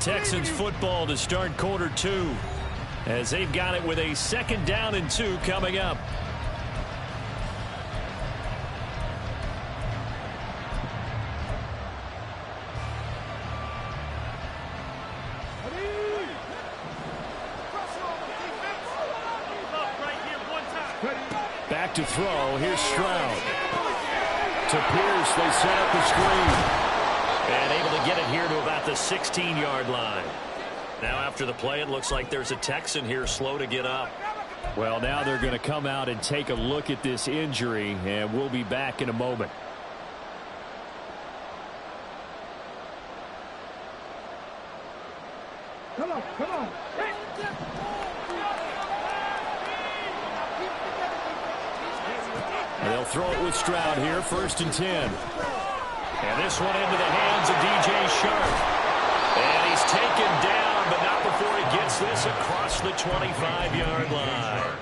Texans football to start quarter 2 as they've got it with a 2nd down and 2 coming up. Back to throw. Here's Stroud. To Pierce. They set up the screen. And able to get it here to about the 16-yard line. Now after the play, it looks like there's a Texan here slow to get up. Well, now they're going to come out and take a look at this injury, and we'll be back in a moment. Come on, come on. They'll throw it with Stroud here, 1st and 10. And this one into the hands of DJ Shark. And he's taken down, but not before he gets this across the 25-yard line.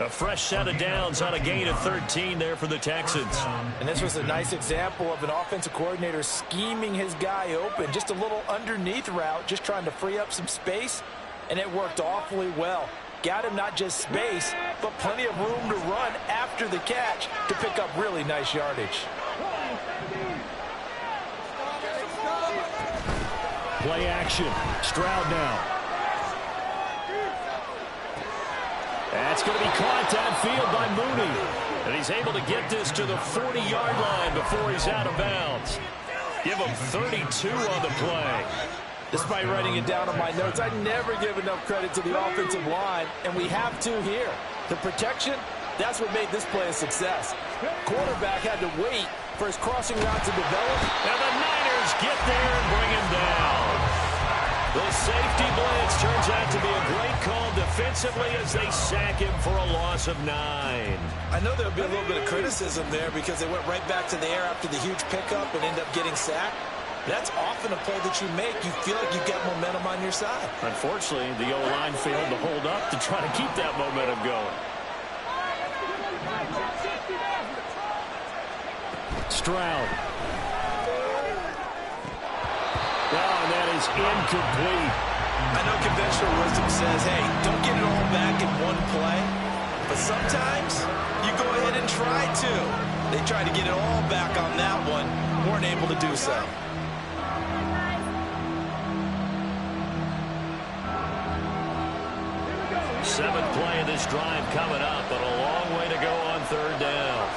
A fresh set of downs on a gain of 13 there for the Texans. And this was a nice example of an offensive coordinator scheming his guy open. Just a little underneath route, just trying to free up some space, and it worked awfully well. Got him not just space, but plenty of room to run after the catch to pick up really nice yardage. Play action. Stroud now. That's going to be caught downfield by Mooney. And he's able to get this to the 40-yard line before he's out of bounds. Give him 32 on the play. Despite writing it down on my notes, I never give enough credit to the offensive line, and we have to here. The protection, that's what made this play a success. Quarterback had to wait for his crossing route to develop. And the Niners get there and bring him down. The safety blitz turns out to be a great call defensively as they sack him for a loss of 9. I know there'll be a little bit of criticism there because they went right back to the air after the huge pickup and end up getting sacked. That's often a play that you make. You feel like you've got momentum on your side. Unfortunately, the O-line failed to hold up to try to keep that momentum going. Stroud. Oh, and that is incomplete. I know conventional wisdom says, hey, don't get it all back in one play. But sometimes you go ahead and try to. They tried to get it all back on that one. Weren't able to do so. Seventh play of this drive coming up, but a long way to go on 3rd down.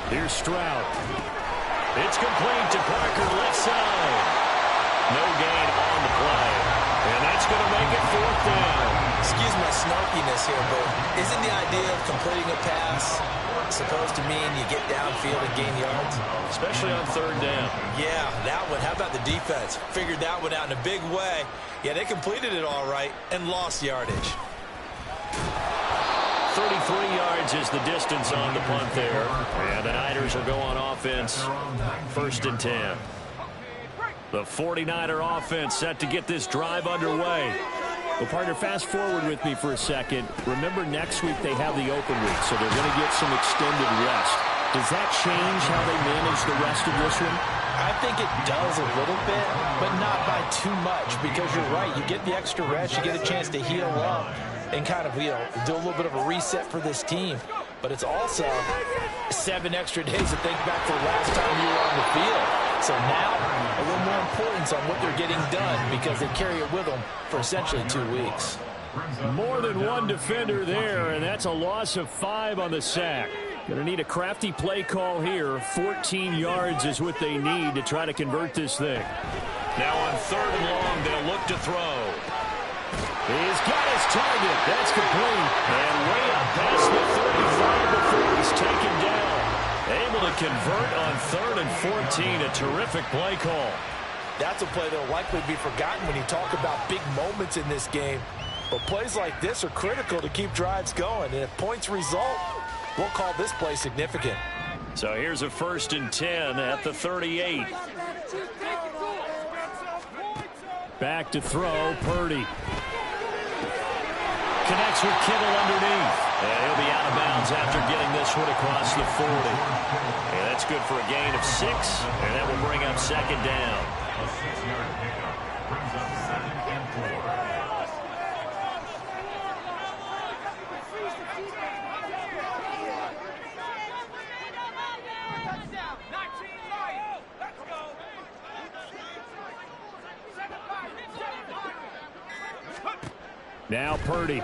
Here's Stroud. It's complete to Parker, left side. No gain on the play. And that's going to make it 4th down. Excuse my snarkiness here, but isn't the idea of completing a pass supposed to mean you get downfield and gain yards? Especially on 3rd down. Yeah, that one. How about the defense? Figured that one out in a big way. Yeah, they completed it all right and lost yardage. 33 yards is the distance on the punt there. And the Niners will go on offense. 1st and 10. The 49er offense set to get this drive underway. Well, partner, fast forward with me for a second. Remember, next week they have the open week, so they're going to get some extended rest. Does that change how they manage the rest of this one? I think it does a little bit, but not by too much, because you're right. You get the extra rest. You get a chance to heal up and kind of, do a little bit of a reset for this team. But it's also 7 extra days to think back to the last time you were on the field. So now, a little more importance on what they're getting done because they carry it with them for essentially 2 weeks. More than one defender there, and that's a loss of 5 on the sack. Going to need a crafty play call here. 14 yards is what they need to try to convert this thing. Now on 3rd and long, they'll look to throw. He's got his target. That's complete. And way up past the 35 before he's taken down. Able to convert on 3rd and 14. A terrific play call. That's a play that will likely be forgotten when you talk about big moments in this game. But plays like this are critical to keep drives going. And if points result, we'll call this play significant. So here's a 1st and 10 at the 38. Back to throw, Purdy. Connects with Kittle underneath. And he'll be out of bounds after getting this one across the 40. And That's good for a gain of 6, and that will bring up second down. A 6-yard pickup brings up 2nd and 4. Now Purdy.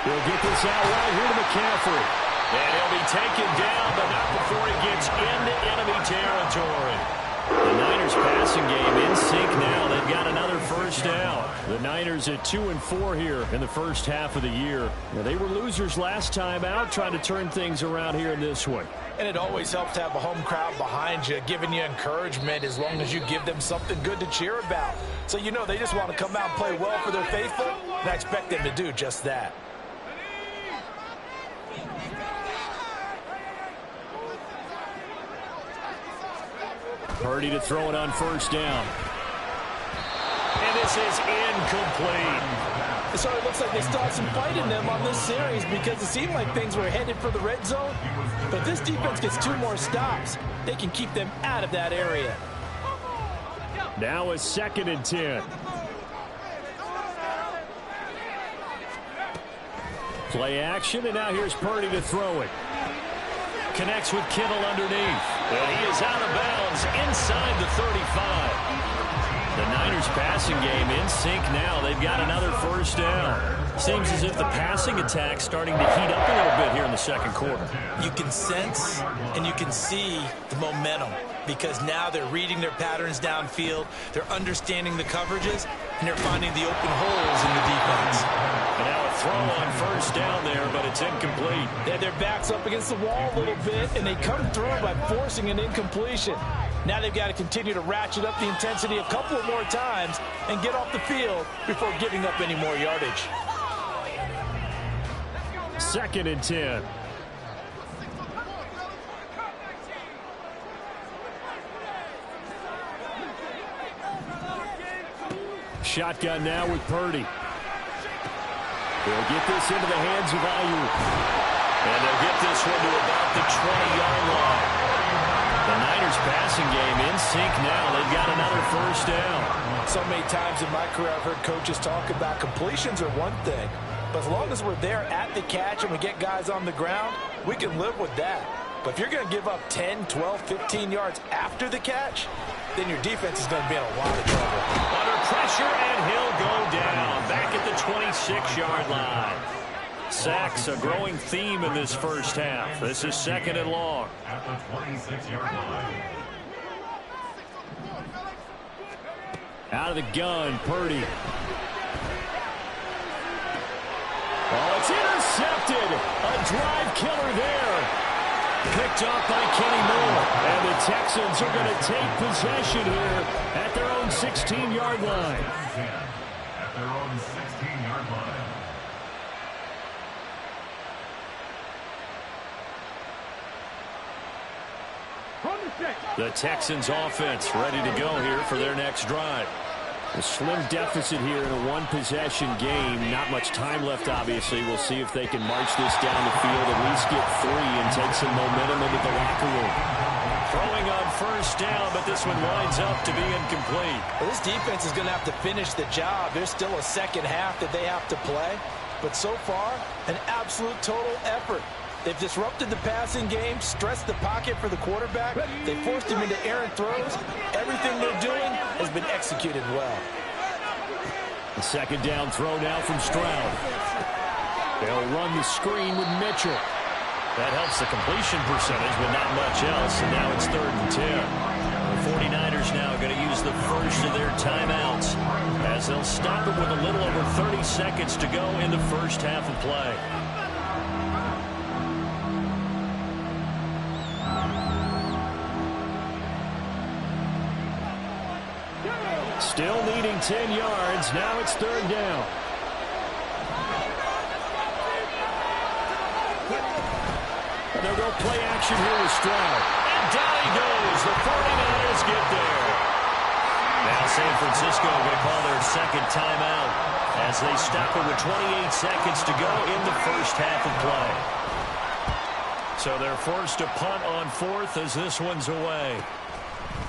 He'll get this out right here to McCaffrey. And he'll be taken down, but not before he gets into enemy territory. The Niners passing game in sync now. They've got another first down. The Niners at 2-4 here in the first half of the year. Now, they were losers last time out, trying to turn things around here in this one. And it always helps to have a home crowd behind you, giving you encouragement as long as you give them something good to cheer about. So you know they just want to come out and play well for their faithful, and I expect them to do just that. Purdy to throw it on first down. And this is incomplete. So it looks like they still have some fight in them on this series because it seemed like things were headed for the red zone. But this defense gets 2 more stops. They can keep them out of that area. Now a 2nd and 10. Play action, and now here's Purdy to throw it. Connects with Kittle underneath. And he is out of bounds inside the 35. The Niners passing game in sync now. They've got another first down. Seems as if the passing attack's starting to heat up a little bit here in the second quarter. You can sense and you can see the momentum because now they're reading their patterns downfield, they're understanding the coverages, and they're finding the open holes in the defense. And now a throw on first down there, but it's incomplete. Their back's up against the wall a little bit, and they come through by forcing an incompletion. Now they've got to continue to ratchet up the intensity a couple of more times and get off the field before giving up any more yardage. 2nd and 10. Shotgun now with Purdy. They'll get this into the hands of Ayuk. And they'll get this one to about the 20-yard line. The Niners passing game in sync now. They've got another first down. So many times in my career I've heard coaches talk about completions are one thing. But as long as we're there at the catch and we get guys on the ground, we can live with that. But if you're going to give up 10, 12, 15 yards after the catch, then your defense is going to be in a lot of trouble. Under pressure, and he'll go down back at the 26-yard line. Sacks, a growing theme in this first half. This is 2nd and long. At the 26-yard line. Out of the gun, Purdy. Oh, it's intercepted. A drive killer there. Picked off by Kenny Moore. And the Texans are going to take possession here at their own 16-yard line. At their own 16-yard line. The Texans offense ready to go here for their next drive. A slim deficit here in a one-possession game. Not much time left, obviously. We'll see if they can march this down the field, at least get 3 and take some momentum into the locker room. Throwing on first down, but this one winds up to be incomplete. Well, this defense is going to have to finish the job. There's still a second half that they have to play. But so far, an absolute total effort. They've disrupted the passing game, stressed the pocket for the quarterback. They forced him into errant throws. Everything they're doing has been executed well. The second down throw now from Stroud. They'll run the screen with Mitchell. That helps the completion percentage, but not much else. And now it's 3rd and 10. The 49ers now are going to use the first of their timeouts as they'll stop it with a little over 30 seconds to go in the first half of play. Still needing 10 yards. Now it's 3rd down. They'll go play action here with Stroud. And down he goes. The 49ers get there. Now San Francisco going to call their second timeout as they stop it with 28 seconds to go in the first half of play. So they're forced to punt on fourth as this one's away.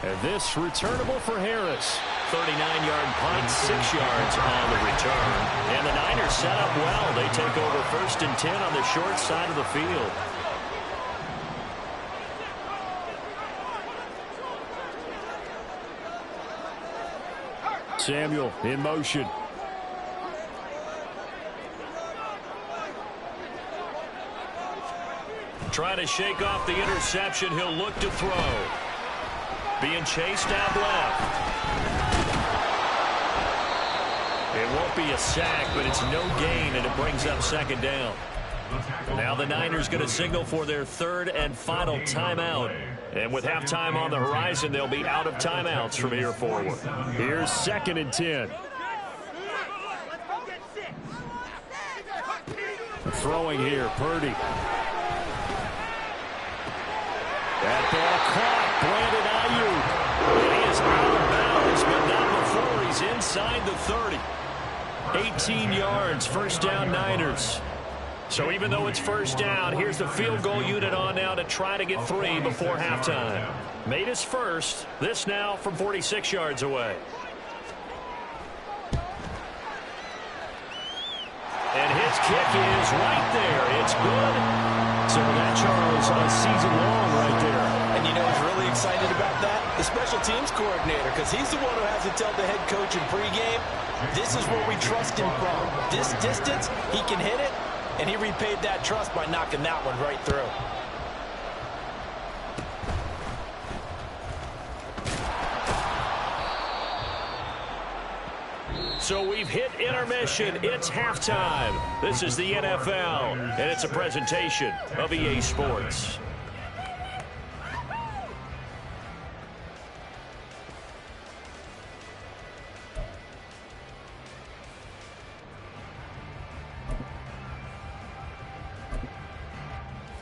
And this returnable for Harris. 39-yard punt, 6 yards on the return. And the Niners set up well. They take over 1st and 10 on the short side of the field. Samuel in motion. Trying to shake off the interception. He'll look to throw. Being chased out left. It won't be a sack, but it's no gain, and it brings up 2nd down. Now the Niners going to signal for their 3rd and final timeout. And with halftime on the horizon, they'll be out of timeouts from here forward. Here's 2nd and 10. Throwing here, Purdy. That ball caught. Brandon Ayuk. He is out of bounds, but not before he's inside the 30. 18 yards, 1st down Niners. So even though it's 1st down, here's the field goal unit on now to try to get 3 before halftime. Made his first. This now from 46 yards away. And his kick is right there. It's good. So that, Charles, a season long right there. And you know who's really excited about that? The special teams coordinator, because he's the one who has to tell the head coach in pregame, this is where we trust him from. This distance, he can hit it, and he repaid that trust by knocking that one right through. So we've hit intermission. It's halftime. This is the NFL, and it's a presentation of EA Sports.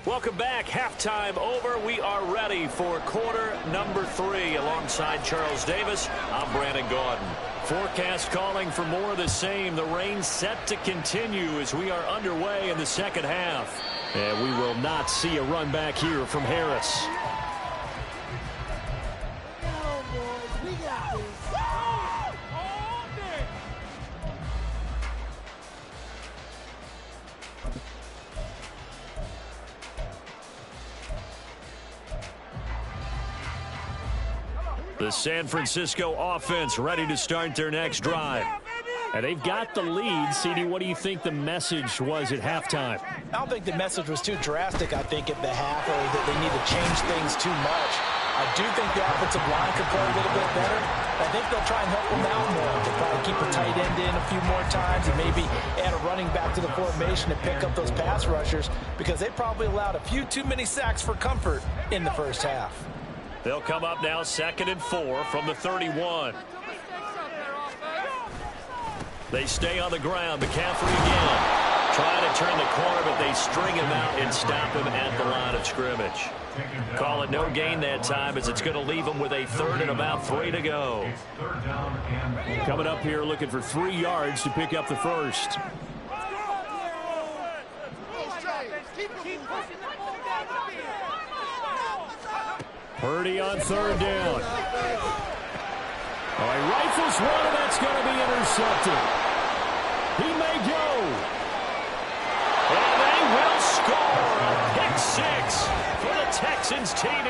Welcome back. Halftime over. We are ready for quarter number 3. Alongside Charles Davis, I'm Brandon Gaudin. Forecast calling for more of the same. The rain set to continue as we are underway in the 2nd half. And we will not see a run back here from Harris. The San Francisco offense ready to start their next drive. And they've got the lead. CD, what do you think the message was at halftime? I don't think the message was too drastic, I think, at the half, or that they need to change things too much. I do think the offensive line could play a little bit better. I think they'll try and help them out more. They'll probably keep a tight end in a few more times and maybe add a running back to the formation and pick up those pass rushers, because they probably allowed a few too many sacks for comfort in the 1st half. They'll come up now 2nd and 4 from the 31. They stay on the ground. McCaffrey again. Trying to turn the corner, but they string him out and stop him at the line of scrimmage. Call it no gain that time, as it's going to leave him with a 3rd and about 3 to go. Coming up here looking for 3 yards to pick up the first. Purdy on 3rd down. Oh, he rifles one, and that's going to be intercepted. He may go. And they will score a pick 6 for the Texans TD.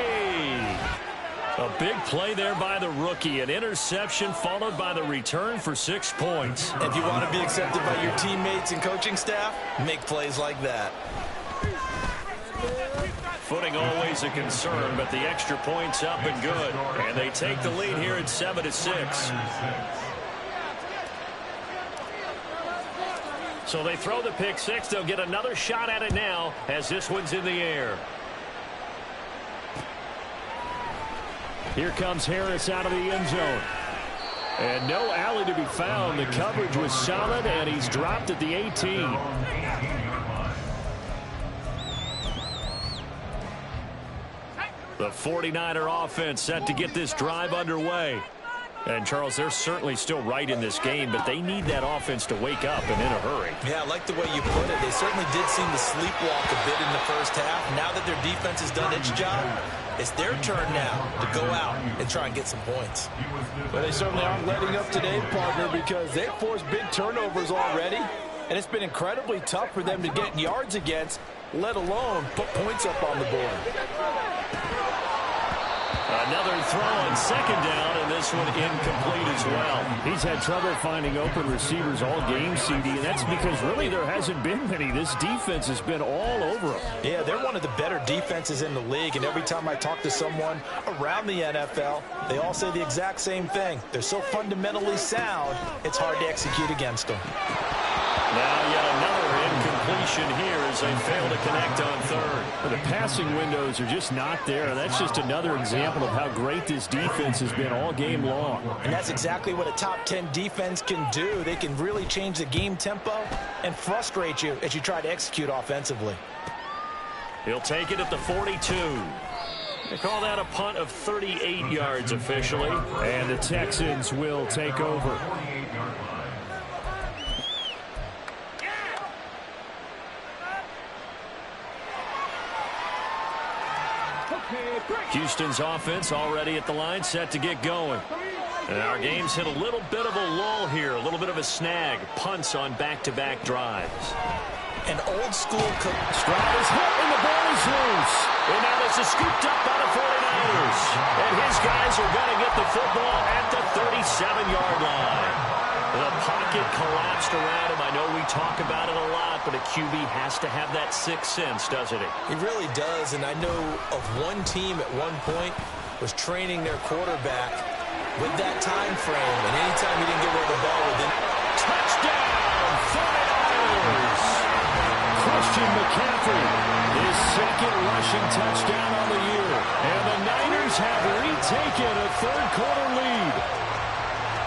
A big play there by the rookie. An interception followed by the return for 6 points. If you want to be accepted by your teammates and coaching staff, make plays like that. Footing always a concern, but the extra point's up and good. And they take the lead here at 7-6. So they throw the pick 6. They'll get another shot at it now as this one's in the air. Here comes Harris out of the end zone. And no alley to be found. The coverage was solid, and he's dropped at the 18. The 49er offense set to get this drive underway. And, Charles, they're certainly still right in this game, but they need that offense to wake up and in a hurry. Yeah, I like the way you put it. They certainly did seem to sleepwalk a bit in the first half. Now that their defense has done its job, it's their turn now to go out and try and get some points. Well, they certainly aren't letting up today, partner, because they've forced big turnovers already, and it's been incredibly tough for them to get yards against, let alone put points up on the board. Another throw on second down, and this one incomplete as well. He's had trouble finding open receivers all game, CD, and that's because really there hasn't been many. This defense has been all over them. Yeah, they're one of the better defenses in the league, and every time I talk to someone around the NFL, they all say the exact same thing. They're so fundamentally sound, it's hard to execute against them. Now yet another incompletion here as they fail to connect on third. The passing windows are just not there. That's just another example of how great this defense has been all game long. And that's exactly what a top 10 defense can do. They can really change the game tempo and frustrate you as you try to execute offensively. He'll take it at the 42. They call that a punt of 38 yards officially. And the Texans will take over. Houston's offense already at the line, set to get going. And our game's hit a little bit of a lull here, a little bit of a snag. Punts on back-to-back drives. An old-school Stroud is hit, and the ball is loose. And now this is scooped up by the 49ers. And his guys are going to get the football at the 37-yard line. The pocket collapsed around him. I know we talk about it a lot, but a QB has to have that sixth sense, doesn't he? He really does, and I know of one team at one point was training their quarterback with that time frame, and anytime he didn't get rid of the ball within... Touchdown, 49ers! Christian McCaffrey, his second rushing touchdown on the year, and the Niners have retaken a third-quarter lead.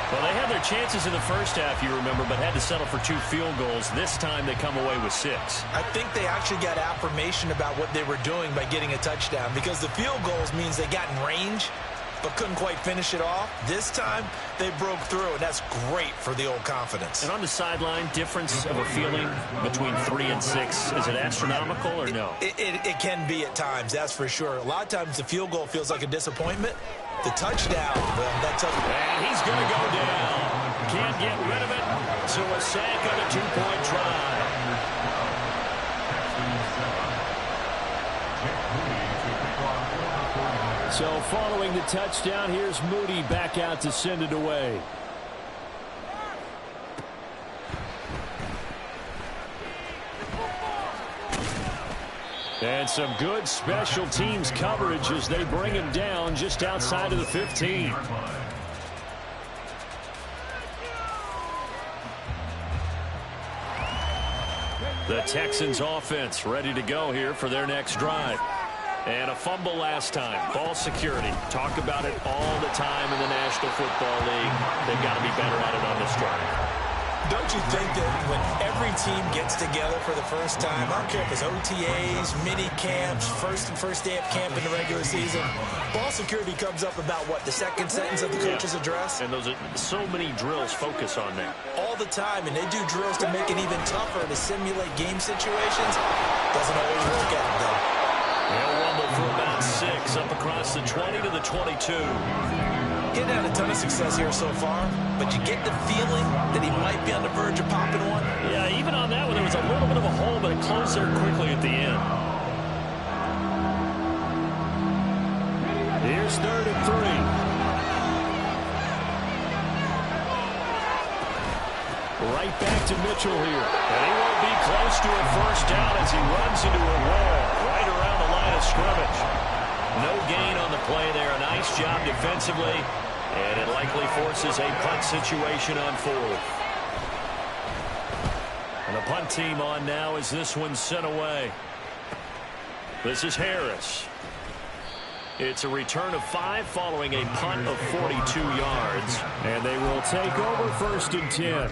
Well, they had their chances in the first half, you remember, but had to settle for 2 field goals. This time they come away with 6. I think they actually got affirmation about what they were doing by getting a touchdown, because the field goals means they got in range but couldn't quite finish it off. This time they broke through, and that's great for the old confidence. And on the sideline, difference of a feeling between 3 and 6, is it astronomical or no? It can be at times, that's for sure. A lot of times the field goal feels like a disappointment. The touchdown, well, that's up. And he's going to go down. Can't get rid of it. So a sack on a 2-point try. So following the touchdown, here's Moody back out to send it away. And some good special teams coverage as they bring him down just outside of the 15. The Texans offense ready to go here for their next drive. And a fumble last time. Ball security. Talk about it all the time in the National Football League. They've got to be better at it on this drive. Don't you think that when every team gets together for the first time, I don't care if it's OTAs, mini camps, first day of camp in the regular season, ball security comes up about what, the second sentence of the coach's address? And those are so many drills focus on that. All the time, and they do drills to make it even tougher to simulate game situations. Doesn't always work out, though. They'll rumble for about 6 up across the 20 to the 22. Getting had a ton of success here so far, but you get the feeling that he might be on the verge of popping one. Yeah, even on that one, there was a little bit of a hole, but it closed there quickly at the end. Here's 3rd and 3. Right back to Mitchell here. And he won't be close to a first down as he runs into a wall right around the line of scrimmage. No gain on the play there. A nice job defensively. And it likely forces a punt situation on 4th. And the punt team on now as this one's sent away. This is Harris. It's a return of 5 following a punt of 42 yards. And they will take over 1st and 10.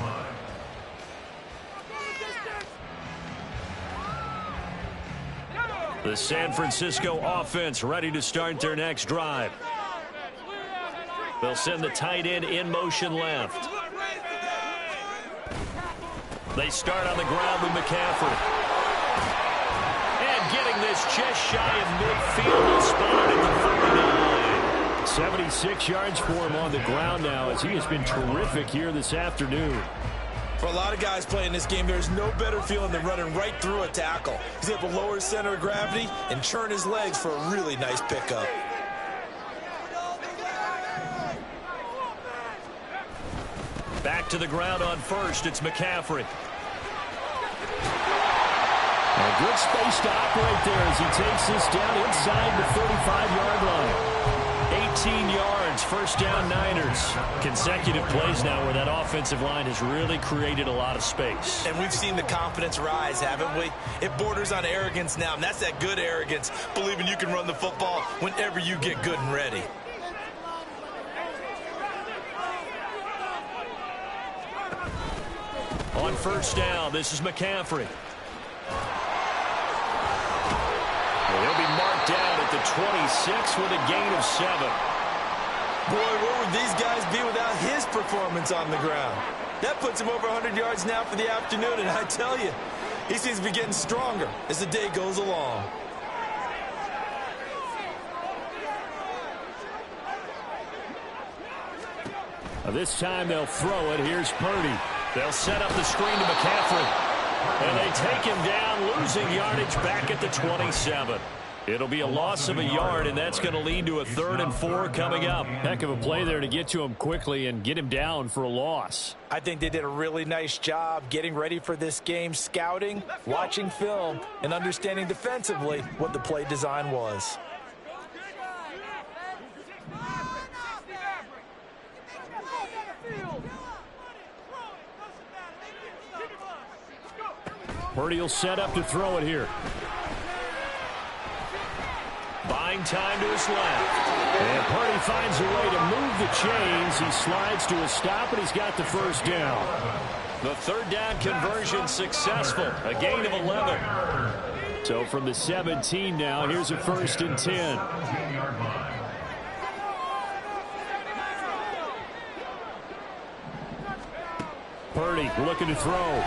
The San Francisco offense ready to start their next drive. They'll send the tight end in motion left. They start on the ground with McCaffrey. And getting this just shy of midfield. He'll spot it at the 49. 76 yards for him on the ground now as he has been terrific here this afternoon. For a lot of guys playing this game, there's no better feeling than running right through a tackle. He's able to lower his center of gravity and churn his legs for a really nice pickup. Back to the ground on first. It's McCaffrey. A good space to operate there as he takes this down inside the 35-yard line. 18 yards, first down Niners. Consecutive plays now where that offensive line has really created a lot of space. And we've seen the confidence rise, haven't we? It borders on arrogance now, and that's that good arrogance, believing you can run the football whenever you get good and ready. On first down, this is McCaffrey. He'll be marked down at the 26 with a gain of 7. Boy, where would these guys be without his performance on the ground? That puts him over 100 yards now for the afternoon, and I tell you, he seems to be getting stronger as the day goes along. This time they'll throw it. Here's Purdy. They'll set up the screen to McCaffrey. And they take him down, losing yardage back at the 27. It'll be a loss of a yard, and that's going to lead to a 3rd and 4 coming up. Heck of a play there to get to him quickly and get him down for a loss. I think they did a really nice job getting ready for this game, scouting, watching film, and understanding defensively what the play design was. Purdy will set up to throw it here. Buying time to his left. And Purdy finds a way to move the chains. He slides to a stop, and he's got the first down. The 3rd down conversion successful. A gain of 11. So from the 17 now, here's a 1st and 10. Purdy looking to throw.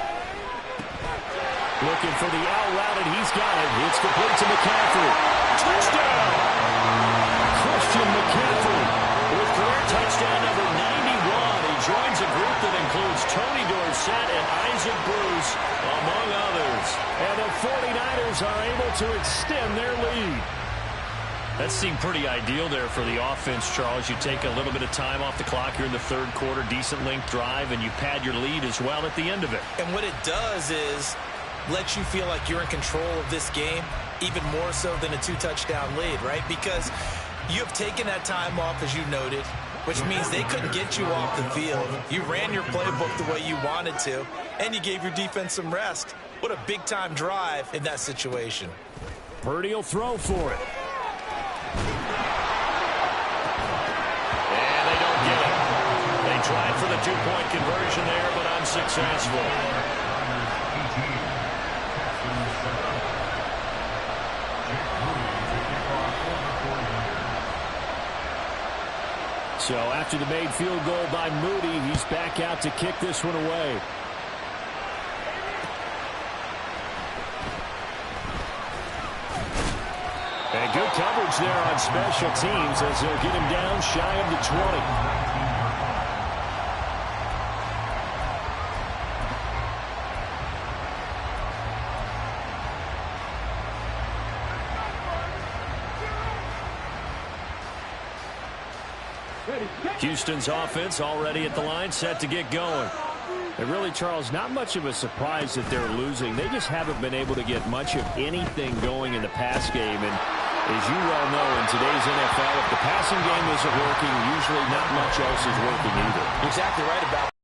Looking for the out route, and he's got it. It's complete to McCaffrey. Touchdown! Christian McCaffrey with career touchdown number 91. He joins a group that includes Tony Dorsett and Isaac Bruce, among others. And the 49ers are able to extend their lead. That seemed pretty ideal there for the offense, Charles. You take a little bit of time off the clock here in the 3rd quarter, decent length drive, and you pad your lead as well at the end of it. And what it does is lets you feel like you're in control of this game, even more so than a 2-touchdown lead, right? Because you have taken that time off, as you noted, which means they couldn't get you off the field. You ran your playbook the way you wanted to, and you gave your defense some rest. What a big-time drive in that situation. Purdy will throw for it. And they don't get it. They tried for the 2-point conversion there, but unsuccessful. So after the made field goal by Moody, he's back out to kick this one away. And good coverage there on special teams as they'll get him down shy of the 20. Houston's offense already at the line, set to get going. And really, Charles, not much of a surprise that they're losing. They just haven't been able to get much of anything going in the pass game. And as you well know, in today's NFL, if the passing game isn't working, usually not much else is working either. Exactly right about it.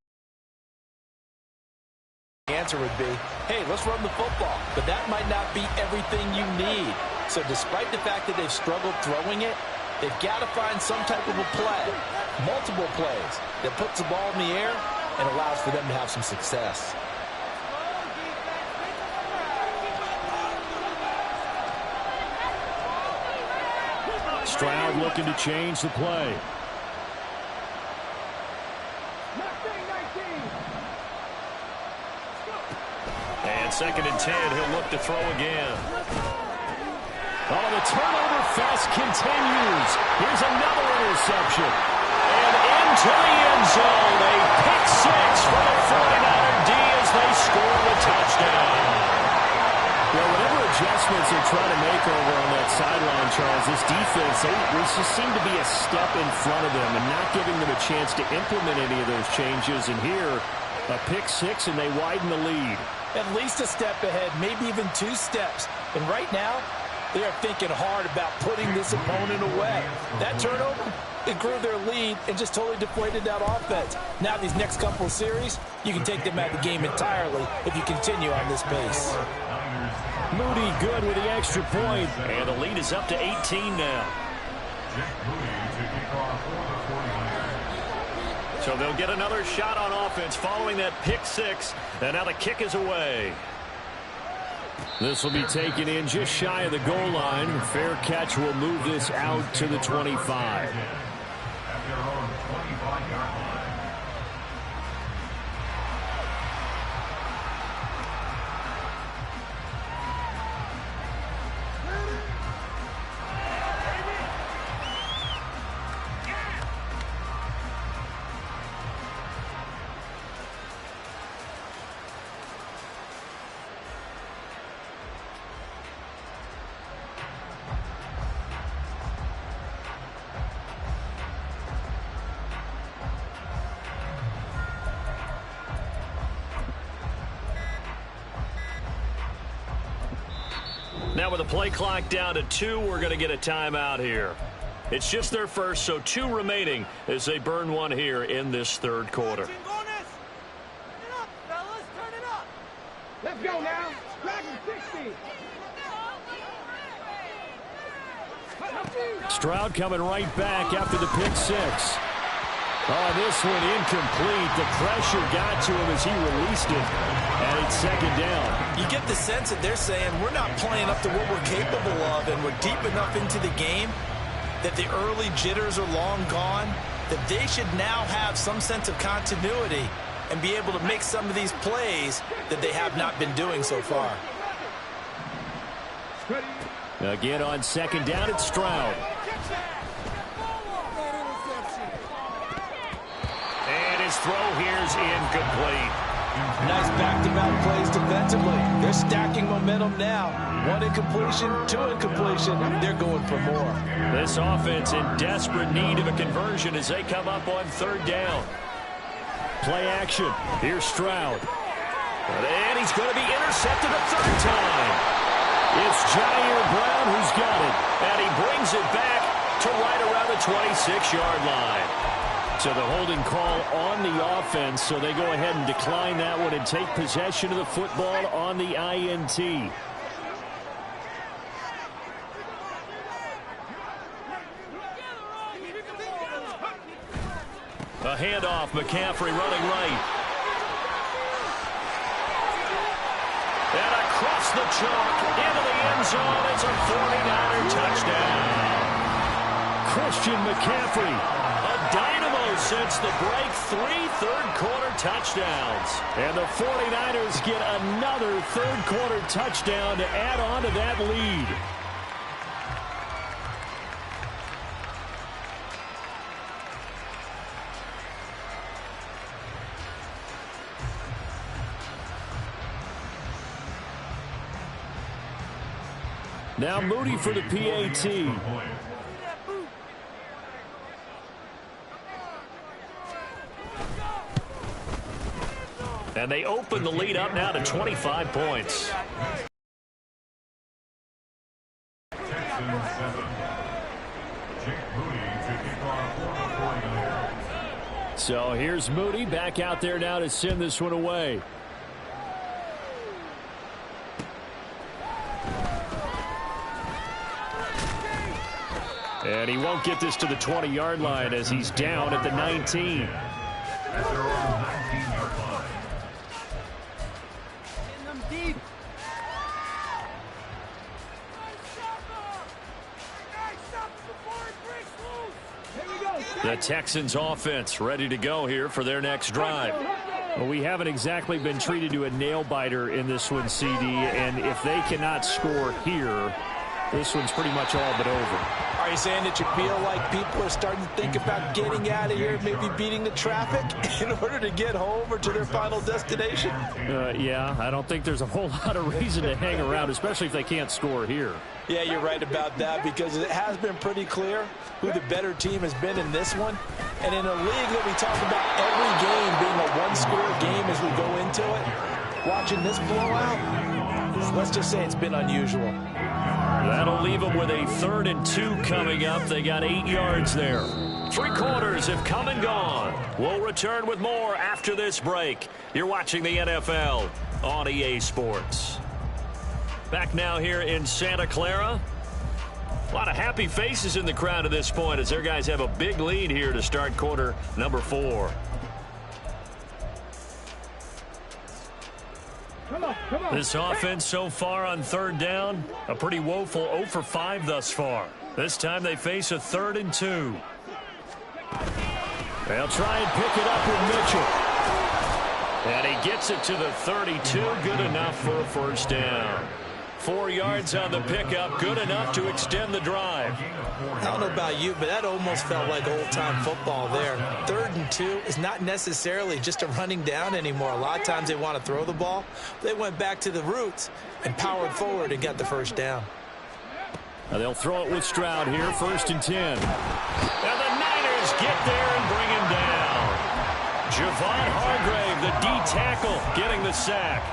The answer would be, hey, let's run the football. But that might not be everything you need. So despite the fact that they've struggled throwing it, they've got to find some type of a play, multiple plays, that puts the ball in the air and allows for them to have some success. Stroud looking to change the play. 2nd and 10. He'll look to throw again. Oh, the turnover fest continues. Here's another interception. And into the end zone. A pick six for the 49er D as they score the touchdown. Well, whatever adjustments they're trying to make over on that sideline, Charles, this defense, they just seem to be a step in front of them and not giving them a chance to implement any of those changes. And here, a pick six, and they widen the lead. At least a step ahead, maybe even 2 steps. And right now, they are thinking hard about putting this opponent away. That turnover, it grew their lead and just totally deflated that offense. Now these next couple of series, you can take them out of the game entirely if you continue on this pace. Moody good with the extra point. And the lead is up to 18 now. So they'll get another shot on offense following that pick six. And now the kick is away. This will be taken in just shy of the goal line. Fair catch will move this out to the 25. At their own 25-yard line. Now with the play clock down to 2, we're going to get a timeout here. It's just their first, so 2 remaining as they burn one here in this third quarter. Let's go now. Dragon 60. Stroud coming right back after the pick six. Oh, this one incomplete. The pressure got to him as he released it. And it's 2nd down. You get the sense that they're saying we're not playing up to what we're capable of, and we're deep enough into the game that the early jitters are long gone, that they should now have some sense of continuity and be able to make some of these plays that they have not been doing so far. Again on 2nd down, it's Stroud. And his throw here's incomplete. Nice back-to-back plays defensively. They're stacking momentum now. 1 incompletion, 2 incompletion. They're going for more. This offense in desperate need of a conversion as they come up on 3rd down. Play action. Here's Stroud. And he's going to be intercepted a 3rd time. It's Jair Brown who's got it. And he brings it back to right around the 26-yard line. So the holding call on the offense, so they go ahead and decline that one and take possession of the football on the INT. A handoff, McCaffrey running right. And across the chalk into the end zone. It's a 49er touchdown. Christian McCaffrey, a dynamo since the break, 3 third-quarter touchdowns. And the 49ers get another third-quarter touchdown to add on to that lead. Now Moody for the PAT. And they open the lead up now to 25 points. Texans 7. Jake Moody to kick off for the 49ers. So here's Moody back out there now to send this one away. And he won't get this to the 20-yard line as he's down at the 19. At their own 19-yard line. The Texans offense ready to go here for their next drive. Well, we haven't exactly been treated to a nail-biter in this one, CD, and if they cannot score here, this one's pretty much all but over. Are you saying that you feel like people are starting to think about getting out of here, maybe beating the traffic in order to get home or to their final destination? Yeah, I don't think there's a whole lot of reason to hang around, especially if they can't score here. Yeah, you're right about that, because it has been pretty clear who the better team has been in this one. And in a league that we talk about every game being a one-score game as we go into it, watching this blowout, let's just say it's been unusual. That'll leave them with a 3rd and 2 coming up. They got 8 yards there. 3 quarters have come and gone. We'll return with more after this break. You're watching the NFL on EA Sports. Back now here in Santa Clara. A lot of happy faces in the crowd at this point as their guys have a big lead here to start quarter number 4. This offense so far on 3rd down, a pretty woeful 0 for 5 thus far. This time they face a 3rd and 2. They'll try and pick it up with Mitchell. And he gets it to the 32, good enough for a 1st down. 4 yards on the pickup, good enough to extend the drive. I don't know about you, but that almost felt like old-time football there. 3rd and 2 is not necessarily just a running down anymore. A lot of times they want to throw the ball. They went back to the roots and powered forward and got the 1st down. Now they'll throw it with Stroud here, 1st and 10. And the Niners get there and bring him down. Javon Hargrave, the D-tackle, getting the sack.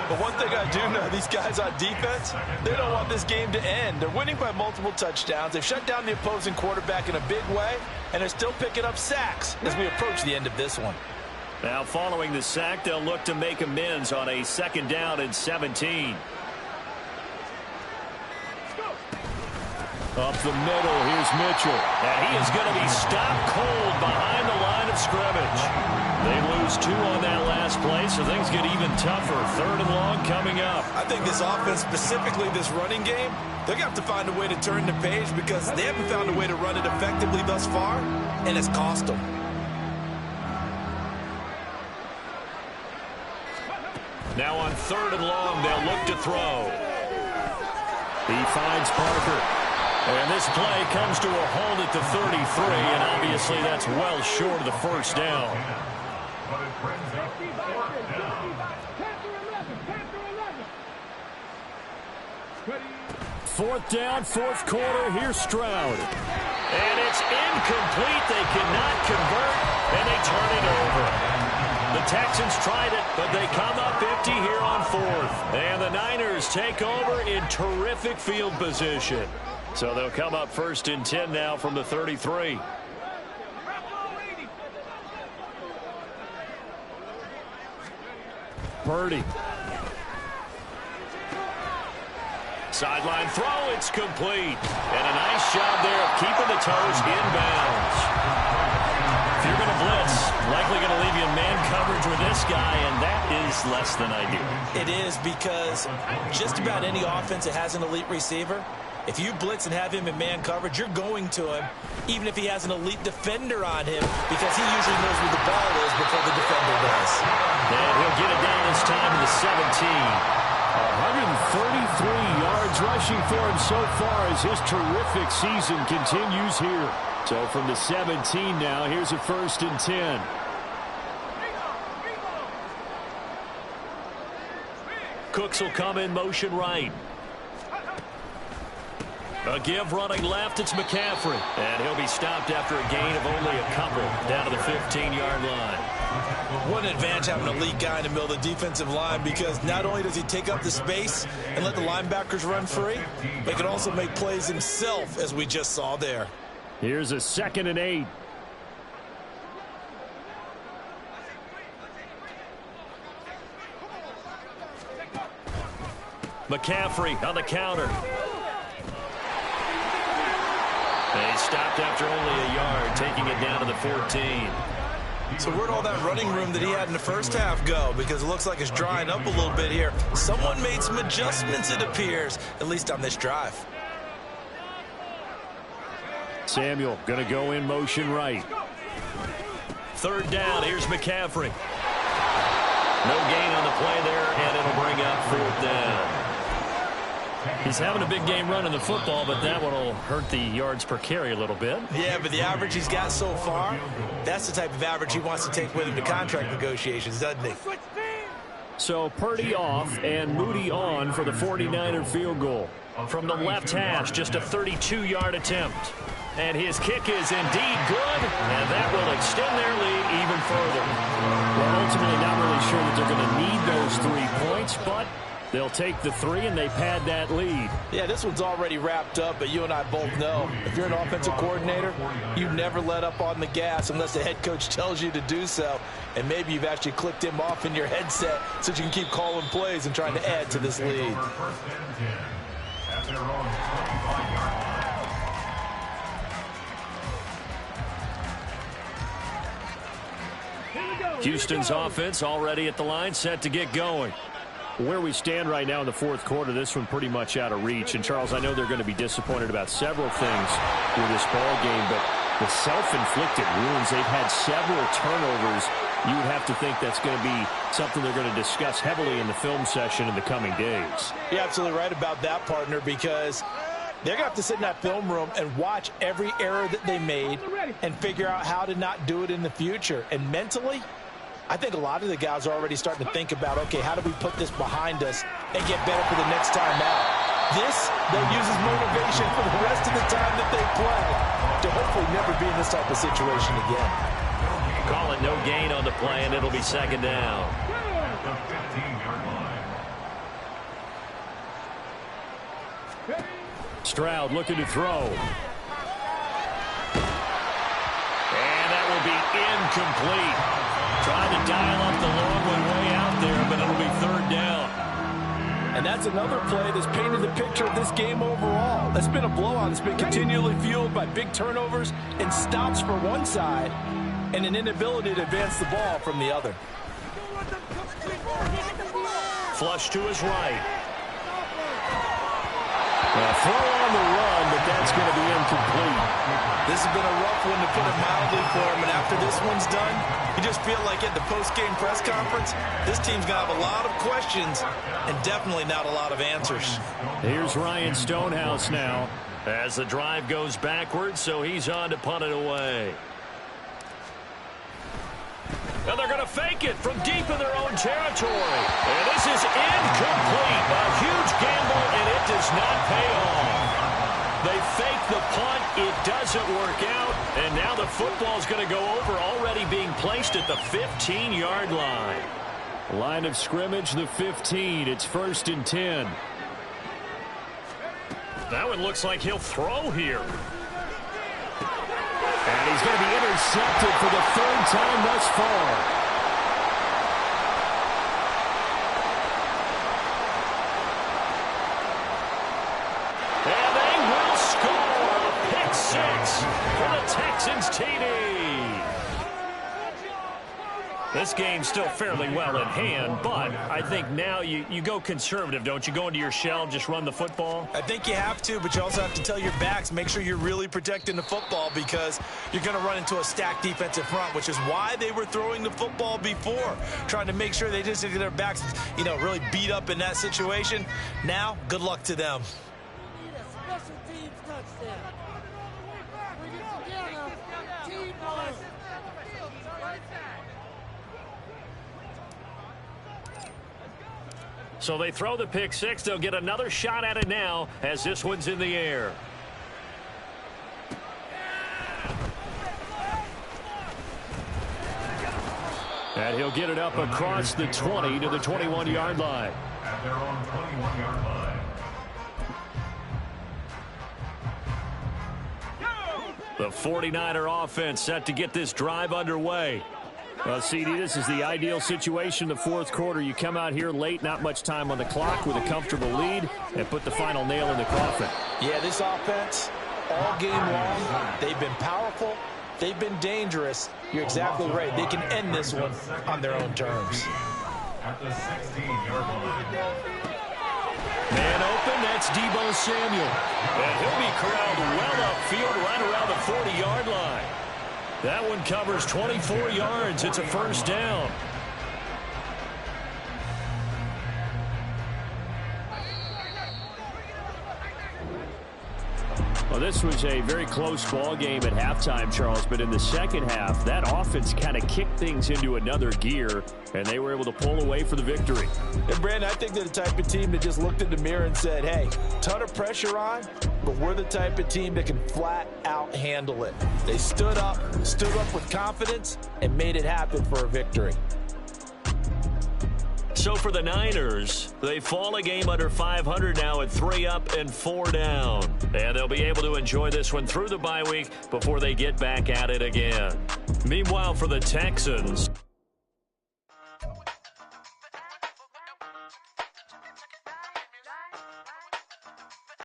But one thing I do know, these guys on defense, they don't want this game to end. They're winning by multiple touchdowns. They've shut down the opposing quarterback in a big way, and they're still picking up sacks as we approach the end of this one. Now following the sack, they'll look to make amends on a 2nd down and 17. Up the middle, here's Mitchell. And he is going to be stopped cold behind the line of scrimmage. They lose 2 on that last play, so things get even tougher. 3rd and long coming up. I think this offense, specifically this running game, they're going to have to find a way to turn the page because they haven't found a way to run it effectively thus far, and it's cost them. Now on 3rd and long, they'll look to throw. He finds Parker. And this play comes to a halt at the 33, and obviously that's well short of the 1st down. 4th down, 4th quarter. Here's Stroud. And it's incomplete. They cannot convert, and they turn it over. The Texans tried it, but they come up empty here on 4th. And the Niners take over in terrific field position. So they'll come up 1st and 10 now from the 33. Purdy. Sideline throw, it's complete. And a nice job there of keeping the toes inbounds. If you're going to blitz, likely going to leave you in man coverage with this guy, and that is less than ideal. It is, because just about any offense that has an elite receiver, if you blitz and have him in man coverage, you're going to him, even if he has an elite defender on him, because he usually knows where the ball is before the defender does. And he'll get it down this time to the 17. 133 yards rushing for him so far as his terrific season continues here. So from the 17 now, here's a 1st and 10. Cooks will come in motion right. A give running left, it's McCaffrey. And he'll be stopped after a gain of only a couple down to the 15-yard line. What an advantage having an elite guy in the middle of the defensive line, because not only does he take up the space and let the linebackers run free, but he can also make plays himself, as we just saw there. Here's a 2nd and 8. McCaffrey on the counter. They stopped after only a yard, taking it down to the 14. So where'd all that running room that he had in the first half go? Because it looks like it's drying up a little bit here. Someone made some adjustments, it appears, at least on this drive. Samuel going to go in motion right. 3rd down, here's McCaffrey. No gain on the play there, and it'll bring up 4th down. He's having a big game running the football, but that one will hurt the yards per carry a little bit. Yeah, but the average he's got so far, that's the type of average he wants to take with him to contract negotiations, doesn't he? So Purdy off and Moody on for the 49er field goal. From the left hash, just a 32-yard attempt. And his kick is indeed good, and that will extend their lead even further. Well, ultimately not really sure that they're going to need those 3 points, but they'll take the 3 and they pad that lead. Yeah, this one's already wrapped up, but you and I both know if you're an offensive coordinator, you never let up on the gas unless the head coach tells you to do so. And maybe you've actually clicked him off in your headset so you can keep calling plays and trying to add to this lead. Houston's offense already at the line, set to get going. Where we stand right now in the 4th quarter, this one pretty much out of reach. And, Charles, I know they're going to be disappointed about several things with this ball game, but the self-inflicted wounds, they've had several turnovers. You would have to think that's going to be something they're going to discuss heavily in the film session in the coming days. You're absolutely right about that, partner, because they're going to have to sit in that film room and watch every error that they made and figure out how to not do it in the future. And mentally, I think a lot of the guys are already starting to think about, okay, how do we put this behind us and get better for the next time out? This, they'll use as motivation for the rest of the time that they play to hopefully never be in this type of situation again. Call it no gain on the play, and it'll be 2nd down. Stroud looking to throw. And that will be incomplete. Trying to dial up the long one way out there, but it'll be 3rd down. And that's another play that's painted the picture of this game overall. It's been a blowout. It's been continually fueled by big turnovers and stops for one side and an inability to advance the ball from the other. Flush to his right. Throw on the run, but that's going to be incomplete. This has been a rough one, to put it mildly, for him. And after this one's done, you just feel like at the post-game press conference, this team's going to have a lot of questions and definitely not a lot of answers. Here's Ryan Stonehouse now as the drive goes backwards, so he's on to punt it away. And they're going to fake it from deep in their own territory. And this is incomplete. A huge gamble, and it does not pay off. They fake the punt. It doesn't work out. And now the football's going to go over, already being placed at the 15-yard line. Line of scrimmage, the 15. It's 1st and 10. That one looks like he'll throw here. And he's going to be intercepted for the 3rd time thus far. And they will score a pick 6 for the Texans TD. This game's still fairly well in hand, but I think now you go conservative, don't you? Go into your shell, just run the football? I think you have to, but you also have to tell your backs, make sure you're really protecting the football, because you're going to run into a stacked defensive front, which is why they were throwing the football before, trying to make sure they just get their backs, really beat up in that situation. Now, good luck to them. So they throw the pick 6. They'll get another shot at it now as this one's in the air. And he'll get it up across the 20 to the 21-yard line. At their own 21-yard line. The 49er offense set to get this drive underway. Well, CD, this is the ideal situation in the 4th quarter. You come out here late, not much time on the clock, with a comfortable lead, and put the final nail in the coffin. Yeah, this offense, all game long, they've been powerful, they've been dangerous. You're exactly right. They can end this one on their own terms. At the 16-yard line. Man open, that's Deebo Samuel. And he'll be corralled well upfield right around the 40-yard line. That one covers 24 yards. It's a 1st down. Well, this was a very close ball game at halftime, Charles, but in the second half, that offense kind of kicked things into another gear, and they were able to pull away for the victory. And, Brandon, I think they're the type of team that just looked in the mirror and said, hey, ton of pressure on, but we're the type of team that can flat out handle it. They stood up with confidence, and made it happen for a victory. So for the Niners, they fall a game under 500 now at 3 up and 4 down. And they'll be able to enjoy this one through the bye week before they get back at it again. Meanwhile, for the Texans,